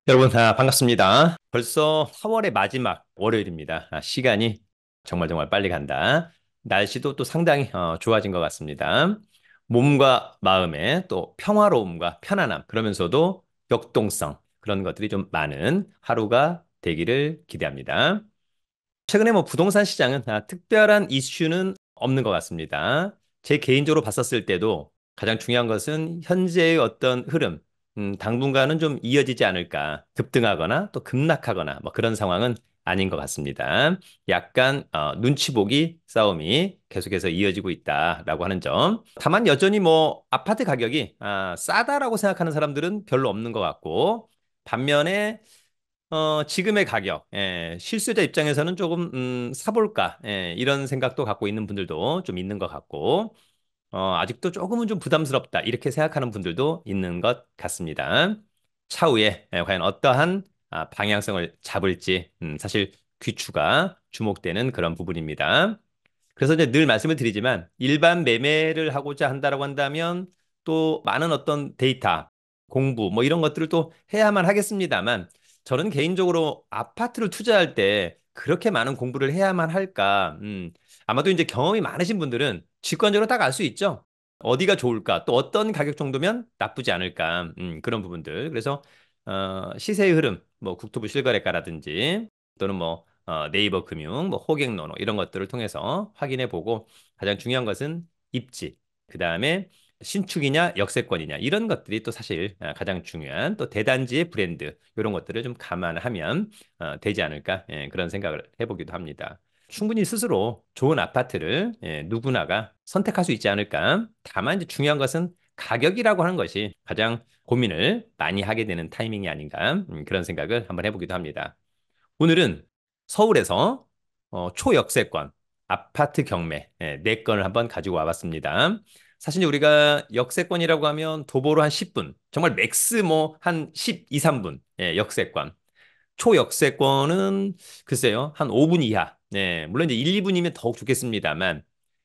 여러분, 반갑습니다. 벌써 4월의 마지막 월요일입니다. 시간이 정말 정말 빨리 간다. 날씨도 또 상당히 좋아진 것 같습니다. 몸과 마음의 또 평화로움과 편안함, 그러면서도 역동성, 그런 것들이 좀 많은 하루가 되기를 기대합니다. 최근에 뭐 부동산 시장은 특별한 이슈는 없는 것 같습니다. 제 개인적으로 봤었을 때도 가장 중요한 것은 현재의 어떤 흐름, 당분간은 좀 이어지지 않을까, 급등하거나 또 급락하거나 뭐 그런 상황은 아닌 것 같습니다. 약간 눈치 보기 싸움이 계속해서 이어지고 있다라고 하는 점. 다만 여전히 뭐 아파트 가격이 싸다라고 생각하는 사람들은 별로 없는 것 같고, 반면에 지금의 가격, 실수요자 입장에서는 조금, 사볼까, 이런 생각도 갖고 있는 분들도 좀 있는 것 같고, 아직도 조금은 좀 부담스럽다, 이렇게 생각하는 분들도 있는 것 같습니다. 차후에, 과연 어떠한 방향성을 잡을지, 사실 귀추가 주목되는 그런 부분입니다. 그래서 이제 늘 말씀을 드리지만 일반 매매를 하고자 한다라고 한다면 또 많은 어떤 데이터, 공부 뭐 이런 것들을 또 해야만 하겠습니다만 저는 개인적으로 아파트를 투자할 때 그렇게 많은 공부를 해야만 할까? 아마도 이제 경험이 많으신 분들은 직관적으로 딱 알 수 있죠. 어디가 좋을까? 또 어떤 가격 정도면 나쁘지 않을까? 그런 부분들. 그래서 시세의 흐름, 뭐 국토부 실거래가라든지 또는 뭐 네이버 금융, 뭐 호갱노노 이런 것들을 통해서 확인해 보고 가장 중요한 것은 입지, 그 다음에 신축이냐 역세권이냐 이런 것들이 또 사실 가장 중요한 또 대단지의 브랜드 이런 것들을 좀 감안하면 되지 않을까 그런 생각을 해보기도 합니다. 충분히 스스로 좋은 아파트를 누구나가 선택할 수 있지 않을까. 다만 이제 중요한 것은 가격이라고 하는 것이 가장 고민을 많이 하게 되는 타이밍이 아닌가 그런 생각을 한번 해보기도 합니다. 오늘은 서울에서 초역세권 아파트 경매 네 건을 한번 가지고 와봤습니다. 사실 우리가 역세권이라고 하면 도보로 한 10분, 정말 맥스 뭐 한 12, 3분 역세권. 초역세권은 글쎄요, 한 5분 이하. 네, 물론 이제 1, 2분이면 더욱 좋겠습니다만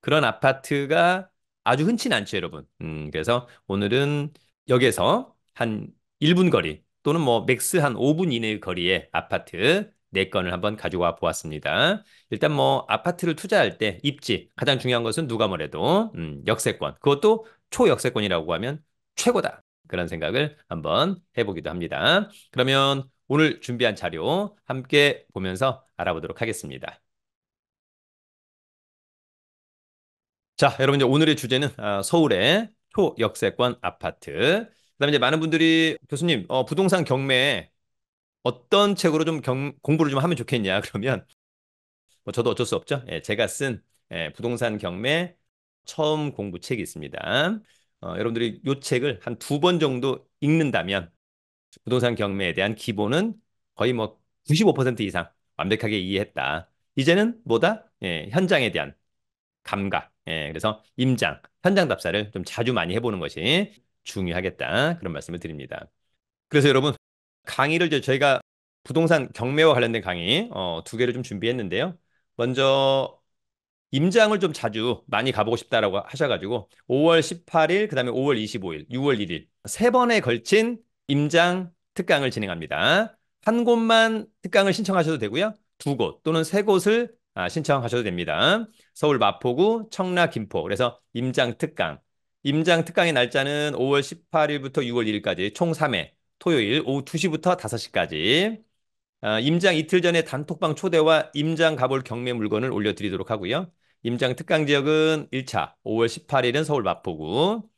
그런 아파트가 아주 흔치는 않죠, 여러분. 그래서 오늘은 여기에서 한 1분 거리 또는 뭐 맥스 한 5분 이내의 거리의 아파트 4건을 한번 가지고 와 보았습니다. 일단 뭐 아파트를 투자할 때 입지 가장 중요한 것은 누가 뭐래도 역세권 그것도 초역세권이라고 하면 최고다. 그런 생각을 한번 해보기도 합니다. 그러면 오늘 준비한 자료 함께 보면서 알아보도록 하겠습니다. 자, 여러분 이제 오늘의 주제는 서울의 초역세권 아파트. 그다음에 이제 많은 분들이 교수님, 부동산 경매 어떤 책으로 좀 공부를 좀 하면 좋겠냐? 그러면 뭐 저도 어쩔 수 없죠. 제가 쓴 부동산 경매 처음 공부 책이 있습니다. 여러분들이 이 책을 한 2번 정도 읽는다면 부동산 경매에 대한 기본은 거의 뭐 95% 이상 완벽하게 이해했다. 이제는 뭐다? 현장에 대한 감각. 그래서 임장, 현장 답사를 좀 자주 많이 해보는 것이 중요하겠다. 그런 말씀을 드립니다. 그래서 여러분, 강의를 저희가 부동산 경매와 관련된 강의 2개를 좀 준비했는데요. 먼저 임장을 좀 자주 많이 가보고 싶다라고 하셔가지고 5월 18일, 그다음에 5월 25일, 6월 1일 세 번에 걸친 임장 특강을 진행합니다. 한 곳만 특강을 신청하셔도 되고요. 2곳 또는 3곳을 신청하셔도 됩니다. 서울 마포구, 청라, 김포. 그래서 임장 특강. 임장 특강의 날짜는 5월 18일부터 6월 1일까지 총 3회. 토요일 오후 2시부터 5시까지. 임장 이틀 전에 단톡방 초대와 임장 가볼 경매 물건을 올려드리도록 하고요. 임장 특강 지역은 1차 5월 18일은 서울 마포구.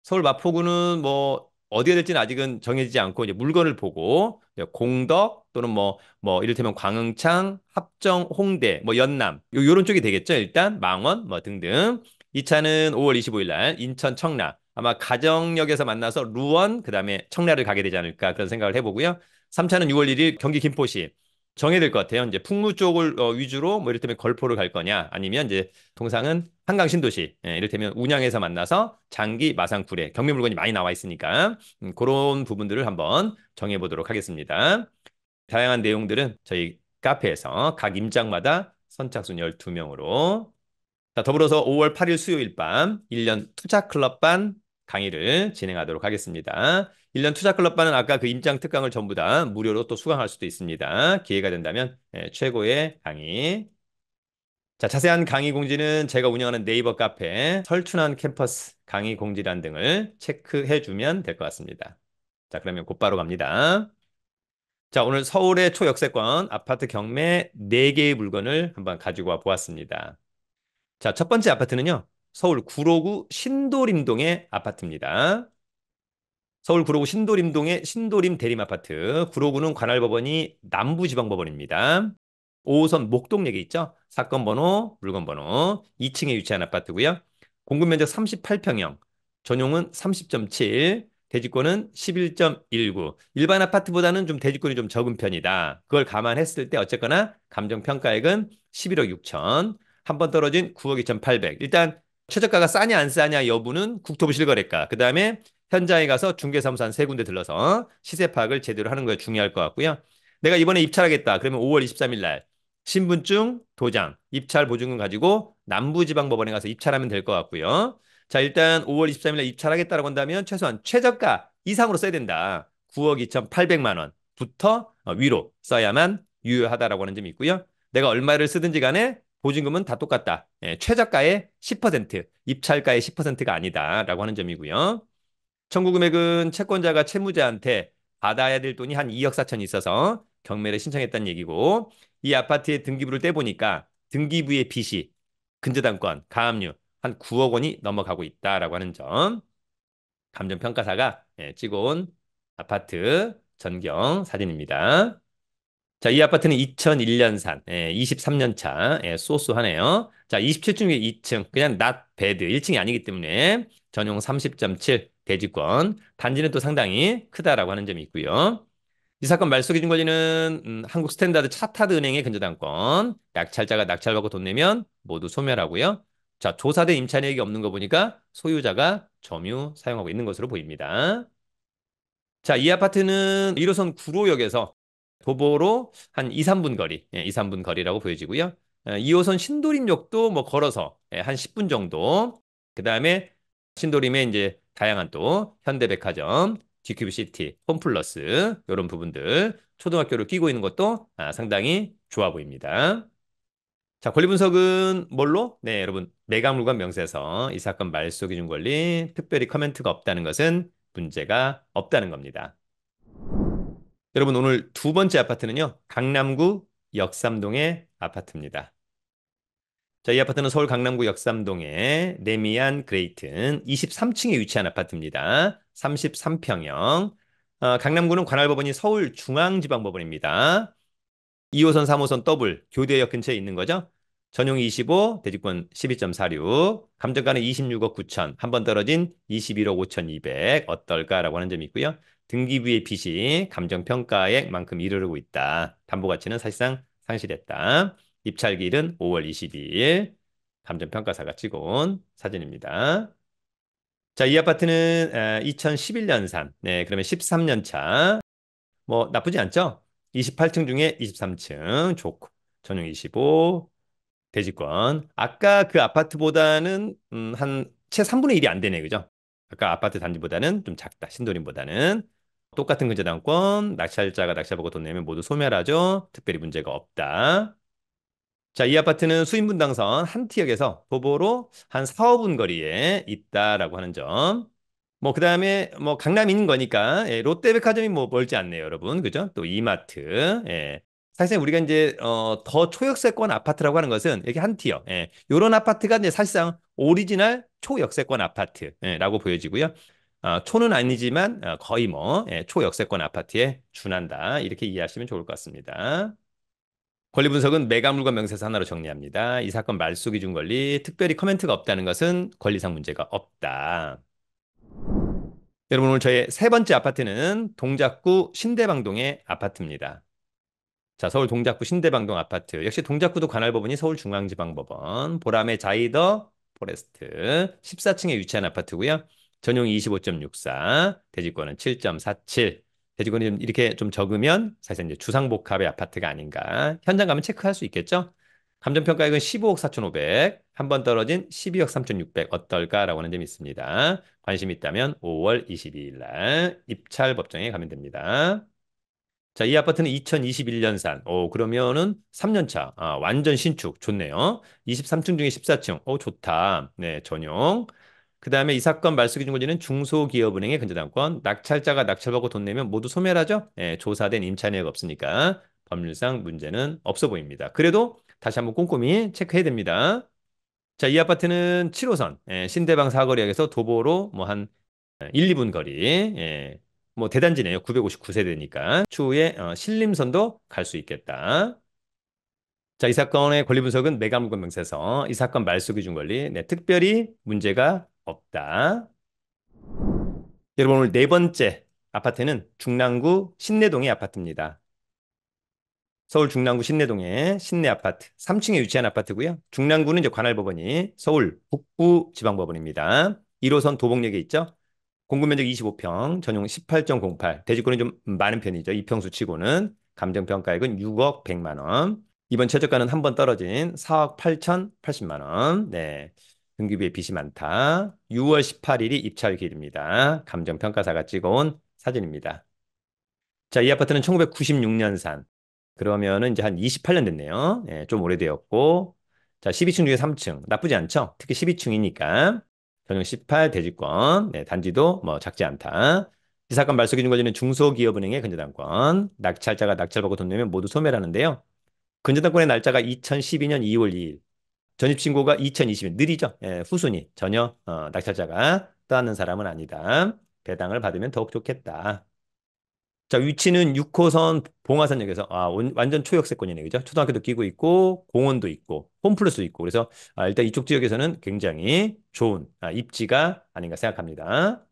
서울 마포구는 뭐 어디가 될지는 아직은 정해지지 않고 이제 물건을 보고 이제 공덕 또는 뭐 이를테면 광흥창, 합정, 홍대, 뭐 연남 요런 쪽이 되겠죠. 일단 망원 뭐 등등. 2차는 5월 25일 날 인천 청라 아마 가정역에서 만나서 루원 그다음에 청라를 가게 되지 않을까 그런 생각을 해보고요. 3차는 6월 1일 경기 김포시 정해야 될 것 같아요. 이제 풍무 쪽을 위주로 뭐 이를테면 걸포를 갈 거냐 아니면 이제 동상은 한강 신도시 이를테면 운양에서 만나서 장기 마상 구례 경매 물건이 많이 나와 있으니까 그런 부분들을 한번 정해 보도록 하겠습니다. 다양한 내용들은 저희 카페에서 각 임장마다 선착순 12명으로 자, 더불어서 5월 8일 수요일 밤 1년 투자 클럽 반 강의를 진행하도록 하겠습니다. 1년 투자 클럽반은 아까 그 임장 특강을 전부 다 무료로 또 수강할 수도 있습니다. 기회가 된다면 최고의 강의. 자, 자세한 강의 공지는 제가 운영하는 네이버 카페 설춘환 캠퍼스 강의 공지란 등을 체크해 주면 될 것 같습니다. 자, 그러면 곧바로 갑니다. 자, 오늘 서울의 초역세권 아파트 경매 4개의 물건을 한번 가지고 와 보았습니다. 자, 첫 번째 아파트는요. 서울 구로구 신도림동의 아파트입니다. 서울 구로구 신도림동의 신도림 대림아파트. 구로구는 관할법원이 남부지방법원입니다. 5호선 목동역에 있죠. 사건 번호, 물건 번호. 2층에 위치한 아파트고요. 공급 면적 38평형, 전용은 30.7, 대지권은 11.19. 일반 아파트보다는 좀 대지권이 좀 적은 편이다. 그걸 감안했을 때 어쨌거나 감정평가액은 11억 6천, 한 번 떨어진 9억 2,800. 일단 최저가가 싸냐 안 싸냐 여부는 국토부 실거래가. 그다음에 현장에 가서 중개사무소 한 세 군데 들러서 시세 파악을 제대로 하는 거에 중요할 것 같고요. 내가 이번에 입찰하겠다. 그러면 5월 23일 날 신분증, 도장, 입찰 보증금 가지고 남부지방법원에 가서 입찰하면 될 것 같고요. 자, 일단 5월 23일 날 입찰하겠다라고 한다면 최소한 최저가 이상으로 써야 된다. 9억 2,800만 원부터 위로 써야만 유효하다라고 하는 점이 있고요. 내가 얼마를 쓰든지 간에 보증금은 다 똑같다. 최저가의 10%, 입찰가의 10%가 아니다라고 하는 점이고요. 청구 금액은 채권자가 채무자한테 받아야 될 돈이 한 2억 4천이 있어서 경매를 신청했다는 얘기고, 이 아파트의 등기부를 떼보니까 등기부의 빚이 근저당권, 가압류 한 9억 원이 넘어가고 있다라고 하는 점. 감정평가사가 찍어온 아파트 전경 사진입니다. 자, 이 아파트는 2001년산, 23년 차, 소소하네요. 자, 27층 에 2층, 그냥 not bad, 1층이 아니기 때문에 전용 30.7 대지권, 단지는 또 상당히 크다라고 하는 점이 있고요. 이 사건 말소 기준 권리는 한국 스탠다드 차타드 은행의 근저당권, 낙찰자가 낙찰받고 돈 내면 모두 소멸하고요. 자, 조사된 임차인에게 없는 거 보니까 소유자가 점유 사용하고 있는 것으로 보입니다. 자, 이 아파트는 1호선 구로역에서 도보로 한 2, 3분 거리, 2, 3분 거리라고 보여지고요. 2호선 신도림역도 뭐 걸어서 한 10분 정도. 그다음에 신도림에 이제 다양한 또 현대백화점, GQB시티, 홈플러스 이런 부분들 초등학교를 끼고 있는 것도 상당히 좋아 보입니다. 자, 권리 분석은 뭘로? 네, 여러분. 매각물관 명세서 이 사건 말소 기준 권리 특별히 커멘트가 없다는 것은 문제가 없다는 겁니다. 여러분, 오늘 두 번째 아파트는요. 강남구 역삼동의 아파트입니다. 자, 이 아파트는 서울 강남구 역삼동의 레미안 그레이튼 23층에 위치한 아파트입니다. 33평형. 강남구는 관할법원이 서울중앙지방법원입니다. 2호선, 3호선 더블 교대역 근처에 있는 거죠. 전용 25, 대지권 12.46, 감정가는 26억 9천, 한 번 떨어진 21억 5천 2백 어떨까라고 하는 점이 있고요. 등기부의 빚이 감정평가액만큼 이르르고 있다. 담보가치는 사실상 상실했다. 입찰기일은 5월 22일, 감정평가사가 찍어온 사진입니다. 자, 이 아파트는 2011년산, 네, 그러면 13년 차, 뭐 나쁘지 않죠? 28층 중에 23층 좋고 전용 25 대지권. 아까 그 아파트보다는 한 채 3분의 1이 안 되네. 그죠? 아까 아파트 단지보다는 좀 작다. 신도림보다는. 똑같은 근저당권, 낙찰자가 낙찰받고 돈 내면 모두 소멸하죠. 특별히 문제가 없다. 자, 이 아파트는 수인분당선 한티역에서 도보로 한 4, 5분 거리에 있다라고 하는 점. 뭐 그다음에 뭐 강남인 거니까 롯데백화점이 뭐 멀지 않네요, 여러분. 그죠? 또 이마트. 사실상 우리가 이제 더 초역세권 아파트라고 하는 것은 이렇게 한 티어. 요런 아파트가 이제 사실상 오리지널 초역세권 아파트라고 보여지고요. 초는 아니지만 거의 뭐 초역세권 아파트에 준한다. 이렇게 이해하시면 좋을 것 같습니다. 권리 분석은 매각물과 명세서 하나로 정리합니다. 이 사건 말소 기준 권리, 특별히 커멘트가 없다는 것은 권리상 문제가 없다. 여러분, 오늘 저의 세 번째 아파트는 동작구 신대방동의 아파트입니다. 자, 서울 동작구 신대방동 아파트. 역시 동작구도 관할법원이 서울중앙지방법원. 보람의 자이더 포레스트. 14층에 위치한 아파트고요. 전용이 25.64, 대지권은 7.47. 대지권이 좀 이렇게 좀 적으면 사실 이제 주상복합의 아파트가 아닌가. 현장 가면 체크할 수 있겠죠? 감정평가액은 15억 4,500, 한 번 떨어진 12억 3,600 어떨까라고 하는 점이 있습니다. 관심 있다면 5월 22일 날 입찰 법정에 가면 됩니다. 자, 이 아파트는 2021년산. 그러면은 3년 차. 완전 신축. 좋네요. 23층 중에 14층. 좋다. 네, 전용. 그다음에 이 사건 말소 기준 권리는 중소기업은행의 근저당권. 낙찰자가 낙찰받고 돈 내면 모두 소멸하죠. 예, 조사된 임차 내역 없으니까 법률상 문제는 없어 보입니다. 그래도 다시 한번 꼼꼼히 체크해야 됩니다. 자, 이 아파트는 7호선 신대방 사거리역에서 도보로 뭐 한 1, 2분 거리. 예. 뭐 대단지네요. 959세대니까. 추후에 신림선도 갈 수 있겠다. 자, 이 사건의 권리 분석은 매각물건 명세서. 이 사건 말소 기준 권리. 네, 특별히 문제가 없다. 여러분 오늘 네 번째 아파트는 중랑구 신내동의 아파트입니다. 서울 중랑구 신내동의 신내 아파트 3층에 위치한 아파트고요. 중랑구는 이제 관할법원이 서울 북부지방법원입니다. 1호선 도봉역에 있죠. 공급 면적 25평, 전용 18.08. 대지권이 좀 많은 편이죠. 이평수 치고는 감정평가액은 6억 100만 원. 이번 최저가는 한 번 떨어진 4억 8,080만 원. 네. 등기부에 빚이 많다. 6월 18일이 입찰 기일입니다. 감정평가사가 찍어온 사진입니다. 자, 이 아파트는 1996년산. 그러면은 이제 한 28년 됐네요. 예, 좀 오래되었고. 자, 12층 중에 3층. 나쁘지 않죠? 특히 12층이니까. 전용 18 대지권. 네, 단지도 뭐 작지 않다. 이 사건 말소 기준 권리는 중소기업은행의 근저당권. 낙찰자가 낙찰받고 돈 내면 모두 소멸하는데요. 근저당권의 날짜가 2012년 2월 2일. 전입신고가 2020년. 느리죠? 예, 후순위. 전혀 낙찰자가 떠안는 사람은 아니다. 배당을 받으면 더욱 좋겠다. 자, 위치는 6호선 봉화산역에서 완전 초역세권이네. 그죠? 초등학교도 끼고 있고 공원도 있고 홈플러스도 있고 그래서 일단 이쪽 지역에서는 굉장히 좋은 입지가 아닌가 생각합니다.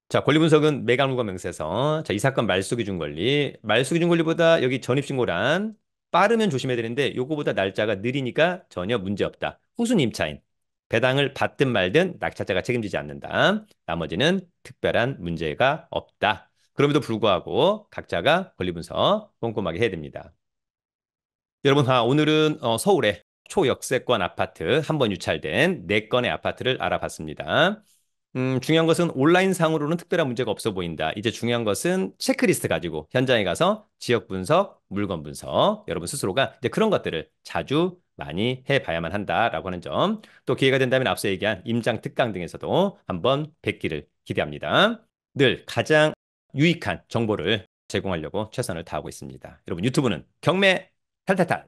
자, 권리 분석은 매각물과 명세서. 자, 이 사건 말소 기준 권리. 말소 기준 권리보다 여기 전입신고란 빠르면 조심해야 되는데 요거보다 날짜가 느리니까 전혀 문제 없다. 후순 임차인. 배당을 받든 말든 낙찰자가 책임지지 않는다. 나머지는 특별한 문제가 없다. 그럼에도 불구하고 각자가 권리 분석 꼼꼼하게 해야 됩니다. 여러분, 오늘은 서울의 초역세권 아파트 한 번 유찰된 네건의 아파트를 알아봤습니다. 중요한 것은 온라인 상으로는 특별한 문제가 없어 보인다. 이제 중요한 것은 체크리스트 가지고 현장에 가서 지역 분석, 물건 분석, 여러분 스스로가 이제 그런 것들을 자주 많이 해봐야만 한다라고 하는 점. 또 기회가 된다면 앞서 얘기한 임장 특강 등에서도 한번 뵙기를 기대합니다. 늘 가장 유익한 정보를 제공하려고 최선을 다하고 있습니다. 여러분 유튜브는 경매 탈탈탈